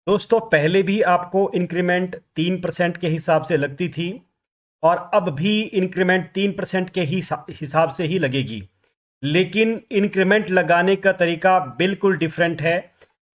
दोस्तों पहले भी आपको इंक्रीमेंट 3% के हिसाब से लगती थी और अब भी इंक्रीमेंट 3% के ही हिसाब से ही लगेगी। लेकिन इंक्रीमेंट लगाने का तरीका बिल्कुल डिफरेंट है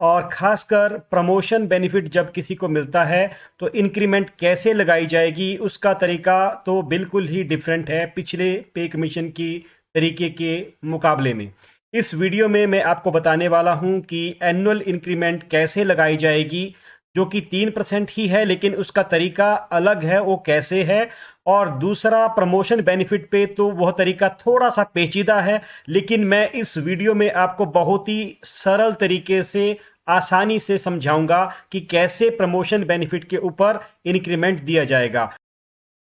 और ख़ासकर प्रमोशन बेनिफिट जब किसी को मिलता है तो इंक्रीमेंट कैसे लगाई जाएगी उसका तरीका तो बिल्कुल ही डिफरेंट है पिछले पे कमीशन की तरीके के मुकाबले में। इस वीडियो में मैं आपको बताने वाला हूं कि एनुअल इंक्रीमेंट कैसे लगाई जाएगी, जो कि 3% ही है लेकिन उसका तरीका अलग है, वो कैसे है। और दूसरा, प्रमोशन बेनिफिट पे तो वह तरीका थोड़ा सा पेचीदा है, लेकिन मैं इस वीडियो में आपको बहुत ही सरल तरीके से आसानी से समझाऊंगा कि कैसे प्रमोशन बेनिफिट के ऊपर इंक्रीमेंट दिया जाएगा।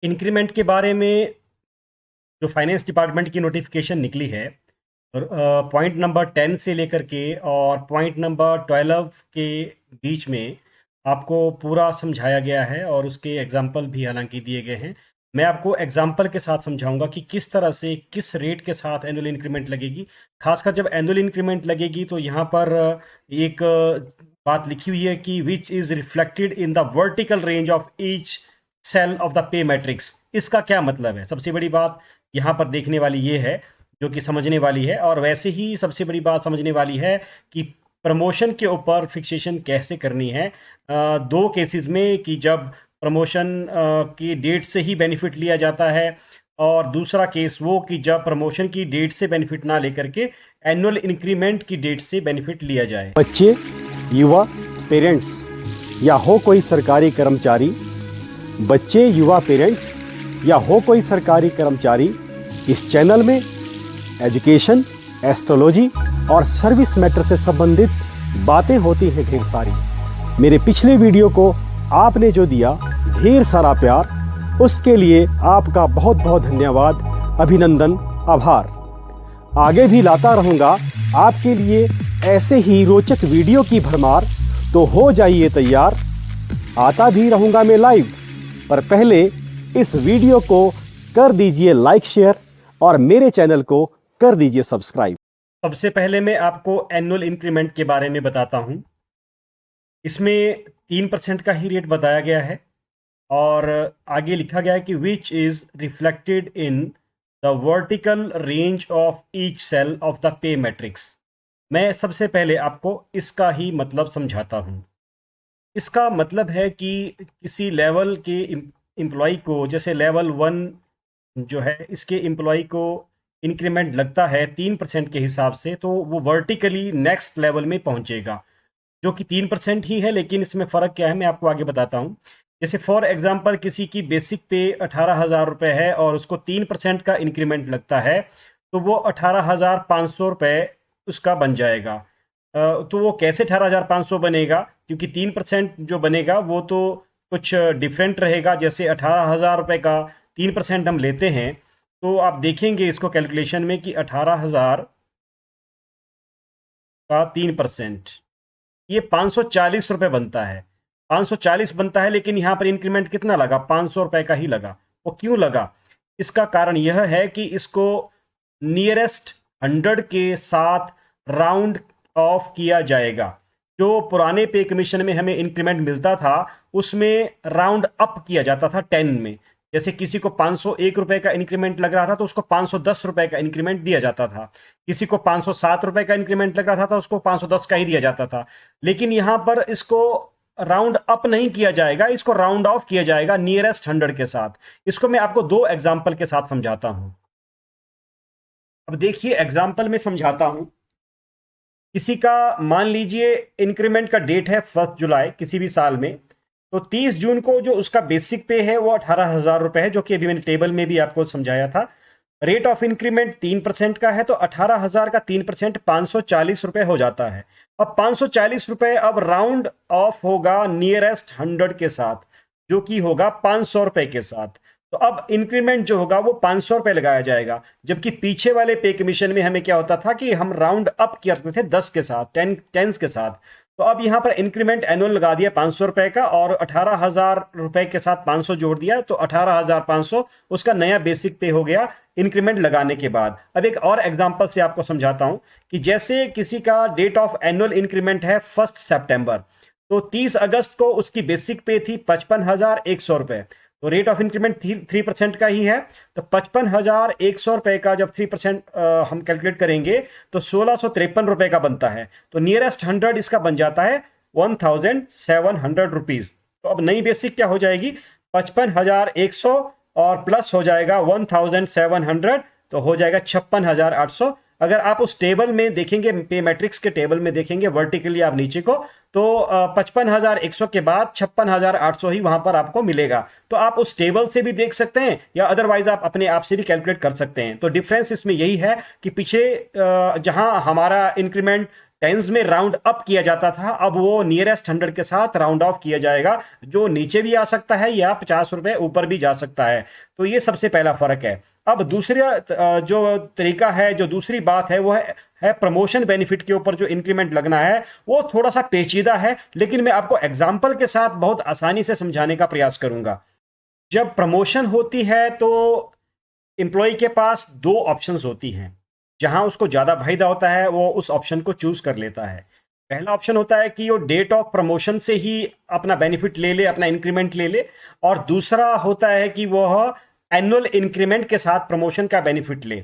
इंक्रीमेंट के बारे में जो फाइनेंस डिपार्टमेंट की नोटिफिकेशन निकली है, पॉइंट नंबर 10 से लेकर के और पॉइंट नंबर 12 के बीच में आपको पूरा समझाया गया है और उसके एग्जाम्पल भी हालांकि दिए गए हैं। मैं आपको एग्जाम्पल के साथ समझाऊंगा कि किस तरह से किस रेट के साथ एनुअल इंक्रीमेंट लगेगी। खासकर जब एनुअल इंक्रीमेंट लगेगी तो यहाँ पर एक बात लिखी हुई है कि which is reflected in the vertical range of each cell of the pay matrix. इसका क्या मतलब है? सबसे बड़ी बात यहाँ पर देखने वाली ये है, जो कि समझने वाली है, और वैसे ही सबसे बड़ी बात समझने वाली है कि प्रमोशन के ऊपर फिक्सेशन कैसे करनी है। दो केसेस में कि जब प्रमोशन की डेट से ही बेनिफिट लिया जाता है, और दूसरा केस वो कि जब प्रमोशन की डेट से बेनिफिट ना लेकर के एनुअल इंक्रीमेंट की डेट से बेनिफिट लिया जाए। बच्चे, युवा, पेरेंट्स या हो कोई सरकारी कर्मचारी, बच्चे, युवा, पेरेंट्स या हो कोई सरकारी कर्मचारी, इस चैनल में एजुकेशन, एस्ट्रोलॉजी और सर्विस मैटर से संबंधित बातें होती हैं ढेर सारी। मेरे पिछले वीडियो को आपने जो दिया ढेर सारा प्यार, उसके लिए आपका बहुत बहुत धन्यवाद, अभिनंदन, आभार। आगे भी लाता रहूंगा आपके लिए ऐसे ही रोचक वीडियो की भरमार, तो हो जाइए तैयार। आता भी रहूंगा मैं लाइव, पर पहले इस वीडियो को कर दीजिए लाइक, शेयर और मेरे चैनल को कर दीजिए सब्सक्राइब। सबसे पहले मैं आपको एनुअल इंक्रीमेंट के बारे में बताता हूं। इसमें 3% का ही रेट बताया गया है और आगे लिखा गया है कि which is reflected in the vertical range of each cell of the pay matrix. मैं सबसे पहले आपको इसका ही मतलब समझाता हूँ। इसका मतलब है कि किसी लेवल के एम्प्लॉय को, जैसे लेवल 1 जो है, इसके एम्प्लॉय को इंक्रीमेंट लगता है 3% के हिसाब से, तो वो वर्टिकली नेक्स्ट लेवल में पहुंचेगा, जो कि 3% ही है। लेकिन इसमें फ़र्क क्या है मैं आपको आगे बताता हूँ। जैसे फॉर एग्जांपल किसी की बेसिक पे 18,000 रुपये है और उसको 3% का इंक्रीमेंट लगता है, तो वो 18,500 रुपये उसका बन जाएगा। तो वो कैसे 18,500 बनेगा? क्योंकि 3% जो बनेगा वो तो कुछ डिफरेंट रहेगा। जैसे 18,000 रुपये का 3% हम लेते हैं, तो आप देखेंगे इसको कैलकुलेशन में कि 18,000 का 3% ये 540 रुपये बनता है। 540 बनता है, लेकिन यहाँ पर इंक्रीमेंट कितना लगा? 500 रुपये का ही लगा। वो क्यों लगा? इसका कारण यह है कि इसको नियरेस्ट 100 के साथ राउंड ऑफ किया जाएगा। जो पुराने पे कमीशन में हमें इंक्रीमेंट मिलता था उसमें राउंड अप किया जाता था 10 में। जैसे किसी को 501 रुपये का इंक्रीमेंट लग रहा था तो उसको 510 रुपये का इंक्रीमेंट दिया जाता था। किसी को 507 रुपये का इंक्रीमेंट लग रहा था तो उसको 510 का ही दिया जाता था। लेकिन यहाँ पर इसको राउंड अप नहीं किया जाएगा, इसको राउंड ऑफ किया जाएगा नियरेस्ट 100 के साथ। इसको मैं आपको दो एग्जाम्पल के साथ समझाता हूं। अब देखिए, एग्जाम्पल में समझाता हूं। किसी का मान लीजिए इंक्रीमेंट का डेट है 1 जुलाई किसी भी साल में, तो 30 जून को जो उसका बेसिक पे है वो 18,000 रुपये है, जो कि अभी मैंने टेबल में भी आपको समझाया था। रेट ऑफ इंक्रीमेंट 3% का है, तो 18,000 का 3% 540 रुपये हो जाता है। अब 540 रुपये अब राउंड ऑफ होगा नियरेस्ट 100 के साथ, जो कि होगा 500 रुपये के साथ। तो अब इंक्रीमेंट जो होगा वो 500 रुपये लगाया जाएगा, जबकि पीछे वाले पे कमीशन में हमें क्या होता था कि हम राउंड अप करते थे 10 के साथ, 10 के साथ। तो अब यहाँ पर इंक्रीमेंट एनुअल लगा दिया 500 रुपये का, और 18,000 रुपये के साथ 500 जोड़ दिया, तो 18,500 उसका नया बेसिक पे हो गया इंक्रीमेंट लगाने के बाद। अब एक और एग्जांपल से आपको समझाता हूं कि जैसे किसी का डेट ऑफ एनुअल इंक्रीमेंट है 1 सितंबर, तो 30 अगस्त को उसकी बेसिक पे थी 55,100 रुपए, तो रेट ऑफ इंक्रीमेंट 3% का ही है। तो 55,100 रुपए का जब 3% हम कैलकुलेट करेंगे तो 1653 रुपए का बनता है। तो नियरेस्ट 100 इसका बन जाता है 1700 रुपीज। तो अब नई बेसिक क्या हो जाएगी, 55,100 और प्लस हो जाएगा 1700, तो हो जाएगा 56,800। अगर आप उस टेबल में देखेंगे, पे मैट्रिक्स के टेबल में देखेंगे वर्टिकली आप नीचे को, तो 55,100 के बाद 56,800 ही वहां पर आपको मिलेगा। तो आप उस टेबल से भी देख सकते हैं या अदरवाइज आप अपने आप से भी कैलकुलेट कर सकते हैं। तो डिफरेंस इसमें यही है कि पीछे जहां हमारा इंक्रीमेंट टेंस में राउंड अप किया जाता था, अब वो नियरेस्ट 100 के साथ राउंड ऑफ किया जाएगा, जो नीचे भी आ सकता है या 50 रुपए ऊपर भी जा सकता है। तो ये सबसे पहला फर्क है। अब दूसरा जो तरीका है, जो दूसरी बात है, वो है प्रमोशन बेनिफिट के ऊपर जो इंक्रीमेंट लगना है, वो थोड़ा सा पेचीदा है, लेकिन मैं आपको एग्जाम्पल के साथ बहुत आसानी से समझाने का प्रयास करूंगा। जब प्रमोशन होती है तो एम्प्लॉय के पास दो ऑप्शंस होती हैं, जहां उसको ज्यादा फायदा होता है वो उस ऑप्शन को चूज कर लेता है। पहला ऑप्शन होता है कि वो डेट ऑफ प्रमोशन से ही अपना बेनिफिट ले ले, अपना इंक्रीमेंट ले ले, और दूसरा होता है कि वह एनुअल इंक्रीमेंट के साथ प्रमोशन का बेनिफिट ले।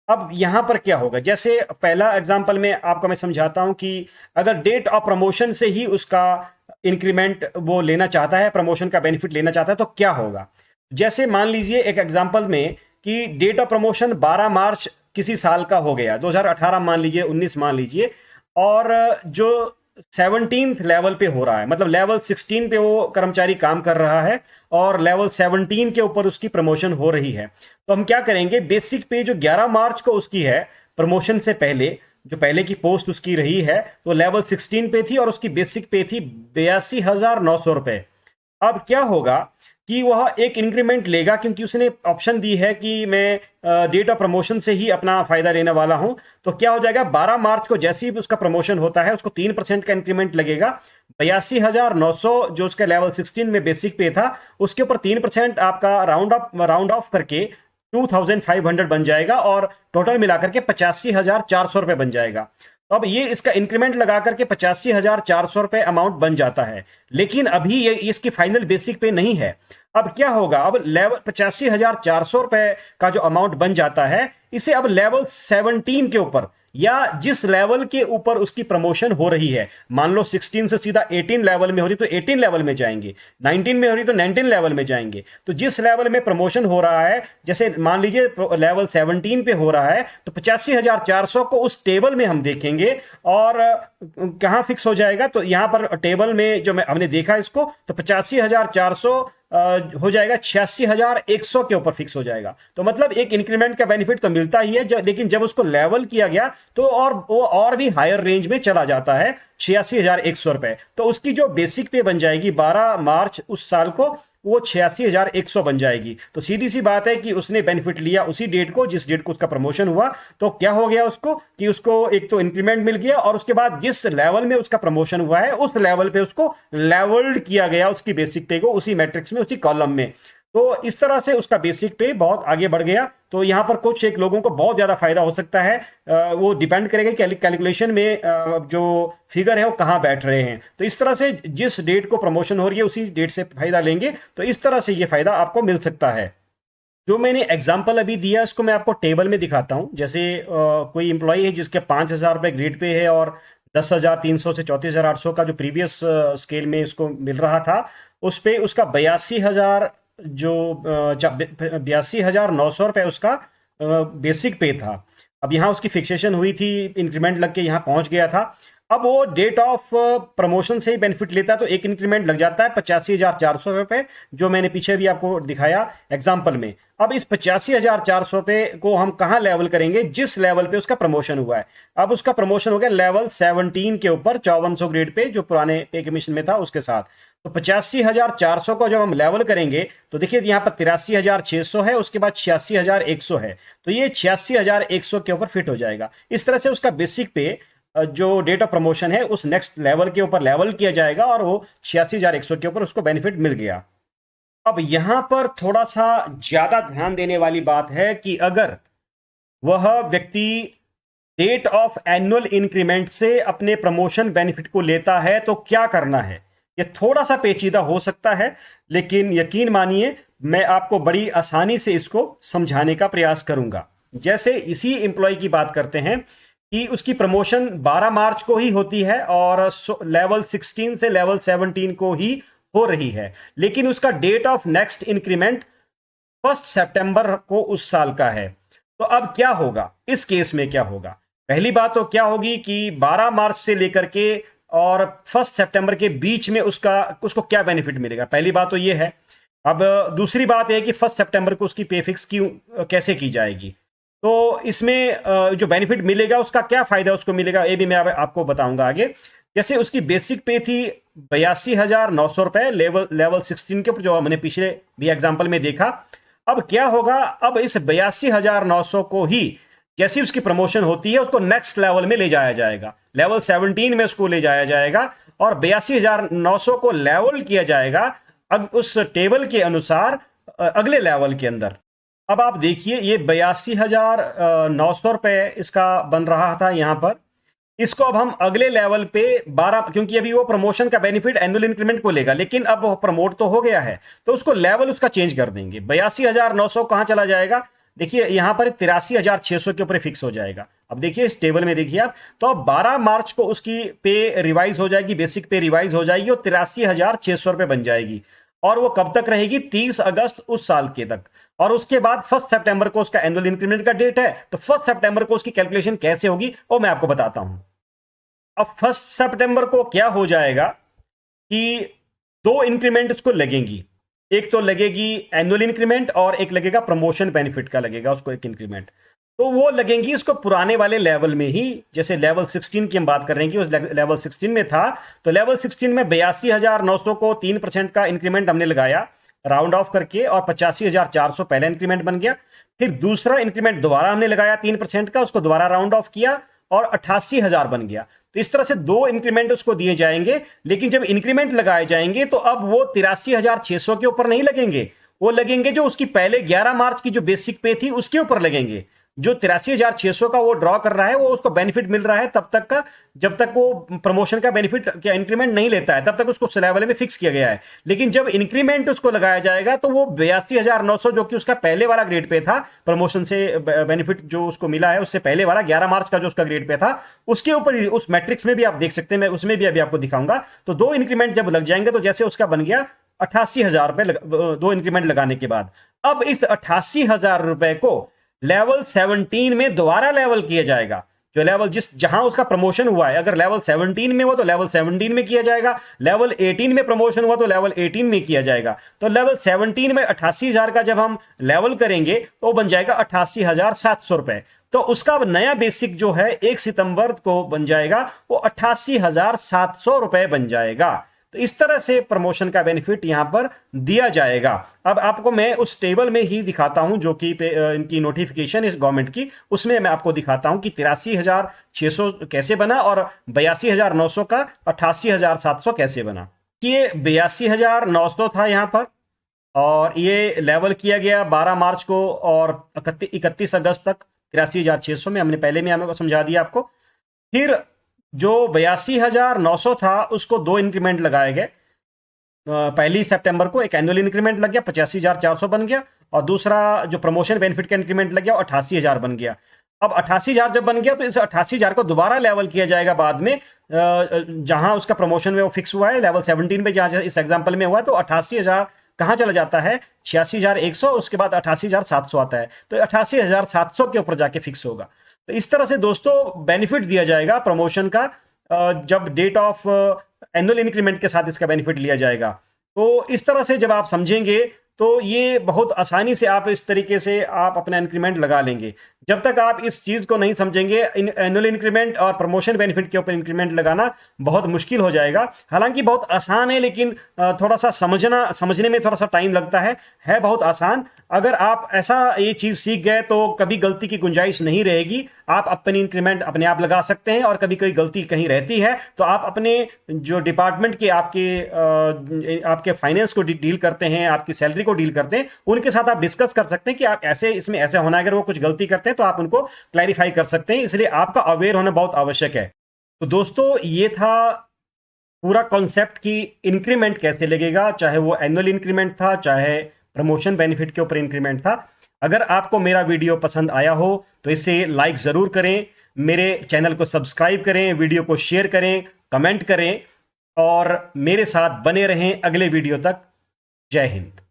अब यहां पर क्या होगा, जैसे पहला एग्जांपल में आपको मैं समझाता हूं कि अगर डेट ऑफ प्रमोशन से ही उसका इंक्रीमेंट वो लेना चाहता है, प्रमोशन का बेनिफिट लेना चाहता है, तो क्या होगा। जैसे मान लीजिए एक एग्जांपल में कि डेट ऑफ प्रमोशन 12 मार्च किसी साल का हो गया, 2018 मान लीजिए, 19 मान लीजिए, और जो 17th लेवल पे हो रहा है, मतलब लेवल 16 पे वो कर्मचारी काम कर रहा है और लेवल 17 के ऊपर उसकी प्रमोशन हो रही है। तो हम क्या करेंगे, बेसिक पे जो 11 मार्च को उसकी है प्रमोशन से पहले, जो पहले की पोस्ट उसकी रही है, तो लेवल 16 पे थी और उसकी बेसिक पे थी 82,900 रुपए। अब क्या होगा कि वह एक इंक्रीमेंट लेगा, क्योंकि उसने ऑप्शन दी है कि मैं डेट ऑफ प्रमोशन से ही अपना फायदा लेने वाला हूं। तो क्या हो जाएगा, 12 मार्च को जैसे ही उसका प्रमोशन होता है उसको 3% का इंक्रीमेंट लगेगा। 82,900 जो उसका लेवल 16 में बेसिक पे था, उसके ऊपर 3% आपका राउंड ऑफ करके 2,500 बन जाएगा और टोटल मिलाकर के 85,400 रुपए बन जाएगा। तो अब ये इसका इंक्रीमेंट लगा करके 85,400 रुपए अमाउंट बन जाता है, लेकिन अभी ये इसकी फाइनल बेसिक पे नहीं है। अब क्या होगा, अब लेवल 85,400 रुपए का जो अमाउंट बन जाता है, इसे अब लेवल 17 के ऊपर या जिस लेवल के ऊपर उसकी प्रमोशन हो रही है, मान लो 16 से सीधा 18 लेवल में हो रही तो 18 लेवल में जाएंगे, 19 में हो रही तो 19 लेवल में जाएंगे। तो जिस लेवल में प्रमोशन हो रहा है, जैसे मान लीजिए लेवल 17 पे हो रहा है, तो 85,400 को उस टेबल में हम देखेंगे और कहां फिक्स हो जाएगा, तो यहां पर टेबल में जो हमने देखा इसको, तो 85,400 हो जाएगा 86,100 के ऊपर फिक्स हो जाएगा। तो मतलब एक इंक्रीमेंट का बेनिफिट तो मिलता ही है, लेकिन जब उसको लेवल किया गया तो वो और भी हायर रेंज में चला जाता है, 86,100 रुपए। तो उसकी जो बेसिक पे बन जाएगी 12 मार्च उस साल को, वो 86,100 बन जाएगी। तो सीधी सी बात है कि उसने बेनिफिट लिया उसी डेट को जिस डेट को उसका प्रमोशन हुआ। तो क्या हो गया उसको कि उसको एक तो इंक्रीमेंट मिल गया, और उसके बाद जिस लेवल में उसका प्रमोशन हुआ है उस लेवल पे उसको लेवल्ड किया गया उसकी बेसिक पे को, उसी मैट्रिक्स में, उसी कॉलम में। तो इस तरह से उसका बेसिक पे बहुत आगे बढ़ गया। तो यहां पर कुछ एक लोगों को बहुत ज्यादा फायदा हो सकता है, वो डिपेंड करेगा कैलकुलेशन में जो फिगर है वो कहां बैठ रहे हैं। तो इस तरह से जिस डेट को प्रमोशन हो रही है उसी डेट से फायदा लेंगे, तो इस तरह से ये फायदा आपको मिल सकता है। जो मैंने एग्जाम्पल अभी दिया इसको मैं आपको टेबल में दिखाता हूं। जैसे कोई इंप्लॉई है जिसके 5,000 रुपए ग्रेड पे है और 10,300 से 34,800 का जो प्रीवियस स्केल में इसको मिल रहा था, उस पे उसका 82,000 जो 82,900 रुपए उसका बेसिक पे था। अब यहाँ उसकी फिक्सेशन हुई थी, इंक्रीमेंट लग के यहाँ पहुंच गया था। अब वो डेट ऑफ प्रमोशन से ही बेनिफिट लेता है, तो एक इंक्रीमेंट लग जाता है 85,400 रुपए, जो मैंने पीछे भी आपको दिखाया एग्जाम्पल में। अब इस 85,400 रुपए को हम कहां लेवल करेंगे, जिस लेवल पे उसका प्रमोशन हुआ है। अब उसका प्रमोशन हो गया लेवल 17 के ऊपर 5400 ग्रेड पे, जो पुराने पे कमीशन में था उसके साथ। तो 85,400 को जब हम लेवल करेंगे तो देखिए यहाँ पर 83,600 है, उसके बाद 86,100 है, तो ये 86,100 के ऊपर फिट हो जाएगा। इस तरह से उसका बेसिक पे जो डेट ऑफ प्रमोशन है उस नेक्स्ट लेवल के ऊपर लेवल किया जाएगा और वो 86,100 के ऊपर उसको बेनिफिट मिल गया। अब यहां पर थोड़ा सा ज्यादा ध्यान देने वाली बात है कि अगर वह व्यक्ति डेट ऑफ एनुअल इंक्रीमेंट से अपने प्रमोशन बेनिफिट को लेता है तो क्या करना है। ये थोड़ा सा पेचीदा हो सकता है, लेकिन यकीन मानिए मैं आपको बड़ी आसानी से इसको समझाने का प्रयास करूंगा। जैसे इसी एम्प्लॉय की बात करते हैं कि उसकी प्रमोशन 12 मार्च को ही होती है और लेवल 16 से लेवल 17 को ही हो रही है, लेकिन उसका डेट ऑफ नेक्स्ट इंक्रीमेंट 1 सितंबर को उस साल का है। तो अब क्या होगा इस केस में? क्या होगा? पहली बात तो क्या होगी कि 12 मार्च से लेकर के और 1 सितंबर के बीच में उसको क्या बेनिफिट मिलेगा? पहली बात तो ये है। अब दूसरी बात यह है कि 1 सितंबर को उसकी पे फिक्स कैसे की जाएगी? तो इसमें जो बेनिफिट मिलेगा, उसका क्या फायदा उसको मिलेगा, ये भी मैं आपको बताऊंगा आगे। जैसे उसकी बेसिक पे थी 82,900 रुपए लेवल 16 के ऊपर, जो हमने पिछले भी एग्जाम्पल में देखा। अब क्या होगा? अब इस 82,900 को ही जैसी उसकी प्रमोशन होती है उसको नेक्स्ट लेवल में ले जाया जाएगा, लेवल 17 में उसको ले जाया जाएगा और 82,900 को लेवल किया जाएगा उस टेबल के अनुसार अगले लेवल के अंदर। अब आप देखिए, ये 82,900 रुपए इसका बन रहा था यहां पर। इसको अब हम अगले लेवल पे 12, क्योंकि अभी वो प्रमोशन का बेनिफिट एनुअल इंक्रीमेंट को लेगा, लेकिन अब वो प्रमोट तो हो गया है, तो उसको लेवल उसका चेंज कर देंगे। 82,900 कहां चला जाएगा? देखिए यहां पर 83,600 के ऊपर फिक्स हो जाएगा। अब देखिए इस टेबल में देखिए आप, तो अब 12 मार्च को उसकी पे रिवाइज हो जाएगी, बेसिक पे रिवाइज हो जाएगी और 83,600 रुपए बन जाएगी। और वो कब तक रहेगी? 30 अगस्त उस साल के तक। और उसके बाद 1 सितंबर को उसका एनुअल इंक्रीमेंट का डेट है, तो 1 सितंबर को उसकी कैलकुलेशन कैसे होगी वो मैं आपको बताता हूं। अब 1 सितंबर को क्या हो जाएगा कि 2 इंक्रीमेंट उसको लगेंगी। एक तो लगेगी एनुअल इंक्रीमेंट और एक लगेगा प्रमोशन बेनिफिट का लगेगा उसको एक इंक्रीमेंट। तो वो लगेंगी उसको पुराने वाले लेवल में ही, जैसे लेवल 16 की हम बात कर रहे हैं कि उस लेवल 16 में था, तो लेवल 16 में 82,900 को 3% का इंक्रीमेंट हमने लगाया राउंड ऑफ करके, और 85,400 पहला इंक्रीमेंट बन गया। फिर दूसरा इंक्रीमेंट दोबारा हमने लगाया 3% का, उसको दोबारा राउंड ऑफ किया और 88,000 बन गया। तो इस तरह से 2 इंक्रीमेंट उसको दिए जाएंगे, लेकिन जब इंक्रीमेंट लगाए जाएंगे तो अब वो 83,600 के ऊपर नहीं लगेंगे, वो लगेंगे जो उसकी पहले 11 मार्च की जो बेसिक पे थी उसके ऊपर लगेंगे। जो 83,600 का वो ड्रॉ कर रहा है, वो उसको बेनिफिट मिल रहा है तब तक का जब तक वो प्रमोशन का बेनिफिट क्या इंक्रीमेंट नहीं लेता है, तब तक उसको लेवल में फिक्स किया गया है। लेकिन जब इंक्रीमेंट उसको लगाया जाएगा तो वो 82,900 जो कि उसका पहले वाला ग्रेड पे था, प्रमोशन से बेनिफिट जो उसको मिला है उससे पहले वाला 11 मार्च का जो उसका ग्रेड पे था, उसके ऊपर उस मैट्रिक्स में भी आप देख सकते हैं, मैं उसमें भी अभी आपको दिखाऊंगा। तो 2 इंक्रीमेंट जब लग जाएंगे तो जैसे उसका बन गया 88,000 रुपए 2 इंक्रीमेंट लगाने के बाद। अब इस 88,000 रुपए को लेवल 17 में दोबारा लेवल किया जाएगा। जो लेवल जहां उसका प्रमोशन हुआ है, अगर लेवल 17 में हुआ तो लेवल 17 में किया जाएगा, लेवल 18 में प्रमोशन हुआ तो लेवल 18 में किया जाएगा। तो लेवल 17 में 88,000 का जब हम लेवल करेंगे तो बन जाएगा 88,700 रुपए। तो उसका नया बेसिक जो है 1 सितंबर को बन जाएगा, वो 88,700 रुपए बन जाएगा। तो इस तरह से प्रमोशन का बेनिफिट यहां पर दिया जाएगा। अब आपको मैं उस टेबल में ही दिखाता हूं जो कि इनकी नोटिफिकेशन इस गवर्नमेंट की, उसमें मैं आपको दिखाता हूं कि 83,600 कैसे बना और 82,900 का 88,700 कैसे बना। कि ये 82,900 था यहां पर, और ये लेवल किया गया 12 मार्च को और 31 अगस्त तक 83,600 में, हमने पहले में हमें समझा दिया आपको। फिर जो 82,900 था उसको 2 इंक्रीमेंट लगाए गए। 1 सितंबर को एक एनुअल इंक्रीमेंट लग गया 85,400 बन गया, और दूसरा जो प्रमोशन बेनिफिट का इंक्रीमेंट लग गया 88,000 बन गया। अब 88,000 जब बन गया तो इस 88,000 को दोबारा लेवल किया जाएगा बाद में, जहां उसका प्रमोशन में वो फिक्स हुआ है लेवल 17 पे, जहां इस एग्जाम्पल में हुआ है। तो 88,000 कहां चला जाता है? 86,100, उसके बाद 88,700 आता है, तो 88,700 के ऊपर जाके फिक्स होगा। तो इस तरह से दोस्तों बेनिफिट दिया जाएगा प्रमोशन का, जब डेट ऑफ एनुअल इंक्रीमेंट के साथ इसका बेनिफिट लिया जाएगा। तो इस तरह से जब आप समझेंगे तो ये बहुत आसानी से आप इस तरीके से आप अपना इंक्रीमेंट लगा लेंगे। जब तक आप इस चीज को नहीं समझेंगे, एनुअल इंक्रीमेंट और प्रमोशन बेनिफिट के ऊपर इंक्रीमेंट लगाना बहुत मुश्किल हो जाएगा। हालांकि बहुत आसान है, लेकिन थोड़ा सा समझने में थोड़ा सा टाइम लगता है बहुत आसान। अगर आप ऐसा ये चीज सीख गए तो कभी गलती की गुंजाइश नहीं रहेगी। आप अपनी इंक्रीमेंट अपने आप लगा सकते हैं, और कभी कोई गलती कहीं रहती है तो आप अपने जो डिपार्टमेंट के आपके फाइनेंस को डील करते हैं, आपकी सैलरी को डील करते हैं, उनके साथ आप डिस्कस कर सकते हैं कि आप ऐसे इसमें ऐसे होना है। अगर वो कुछ गलती करते हैं तो आप उनको क्लैरिफाई कर सकते हैं, इसलिए आपका अवेयर होना बहुत आवश्यक है। तो दोस्तों ये था पूरा कॉन्सेप्ट की इंक्रीमेंट कैसे लगेगा, चाहे वो एनुअल इंक्रीमेंट था, चाहे प्रमोशन बेनिफिट के ऊपर इंक्रीमेंट था। अगर आपको मेरा वीडियो पसंद आया हो तो इसे लाइक ज़रूर करें, मेरे चैनल को सब्सक्राइब करें, वीडियो को शेयर करें, कमेंट करें और मेरे साथ बने रहें अगले वीडियो तक। जय हिंद।